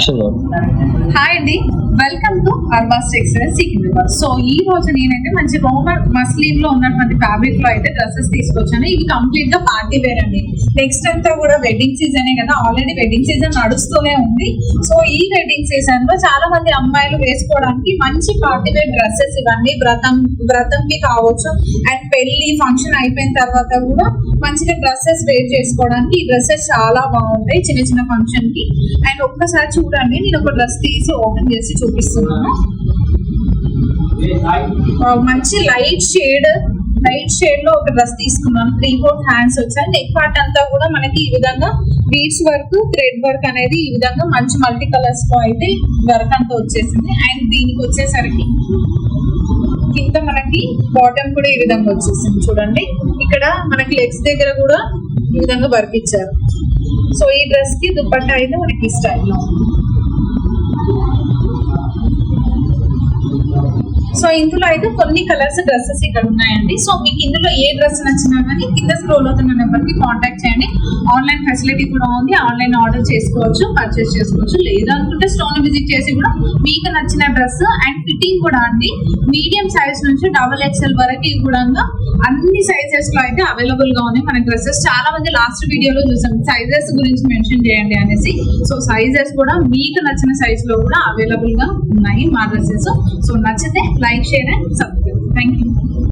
Hi అండి, welcome to Arbaz textiles Secunderabad. So ఈ రోజు నేనైతే మంచి రోమర్ మస్లిన్ లో ఉన్నటువంటి ఫ్యాబ్రిక్ లో అయితే డ్రెస్సెస్ తీసుకొచ్చాను. ఇవి కంప్లీట్ గా పార్టీ వేర్ అండి. నెక్స్ట్ అంతా కూడా వెడ్డింగ్ సీజనే కదా, ఆల్రెడీ వెడ్డింగ్ సీజన్ నడుస్తూనే ఉంది. సో ఈ వెడ్డింగ్ సీజన్ లో చాలా మంది అమ్మాయిలు వేసుకోవడానికి మంచి పార్టీ వేర్ డ్రెస్సెస్ ఇవన్నీ వ్రతంకి కావచ్చు, అండ్ పెళ్లి ఫంక్షన్ అయిపోయిన తర్వాత కూడా మంచిగా డ్రెస్సెస్ వేర్ చేసుకోవడానికి ఈ డ్రెస్సెస్ చాలా బాగుంటాయి చిన్న చిన్న ఫంక్షన్ కి. అండ్ ఒక్కసారి చూడండి, నేను ఒక డ్రెస్ తీసి ఓపెన్ చేసి చూపిస్తున్నాను. మంచి లైట్ షేడ్ లో ఒక డ్రెస్ తీసుకున్నాను. 3/4 హ్యాండ్స్ వచ్చాయి. నెక్ పార్ట్ అంతా కూడా మనకి ఈ విధంగా బీడ్స్ వర్క్, థ్రెడ్ వర్క్ అనేది ఈ విధంగా మంచి మల్టీ కలర్స్ లో అయితే వర్క్ అంతా వచ్చేసింది. అండ్ దీనికి వచ్చేసరికి కింద మనకి బాటమ్ కూడా ఈ విధంగా వచ్చేసింది. చూడండి, ఇక్కడ మనకి లెగ్స్ దగ్గర కూడా ఈ విధంగా వర్క్ ఇచ్చారు. సో ఈ డ్రెస్ కి దుపట్టా అయితే మనకి ఈ స్టైల్లో. సో ఇందులో అయితే కొన్ని కలర్స్ డ్రెస్సెస్ ఇక్కడ ఉన్నాయండి. సో మీకు ఇందులో ఏ డ్రెస్ నచ్చినా కానీ కింద స్క్రోల్ అవుతున్న నెంబర్ కి కాంటాక్ట్ చేయండి. ఆన్లైన్ ఫెసిలిటీ కూడా ఉంది, ఆన్లైన్ ఆర్డర్ చేసుకోవచ్చు, పర్చేస్ చేసుకోవచ్చు. లేదా అనుకుంటే స్టోర్ విజిట్ చేసి కూడా మీకు నచ్చిన డ్రెస్ అండ్ ఫిట్టింగ్ కూడా అండి మీడియం సైజ్ నుంచి XXL వరకు కూడా అన్ని సైజెస్ లో అయితే అవైలబుల్ గా ఉన్నాయి మన డ్రెస్సెస్. చాలా మంది లాస్ట్ వీడియోలో చూసాం సైజెస్ గురించి మెన్షన్ చేయండి అనేసి. సో సైజెస్ కూడా మీకు నచ్చిన సైజ్ లో కూడా అవైలబుల్ గా ఉన్నాయి మా డ్రెస్సెస్. సో నచ్చితే like, share and subscribe. Thank you.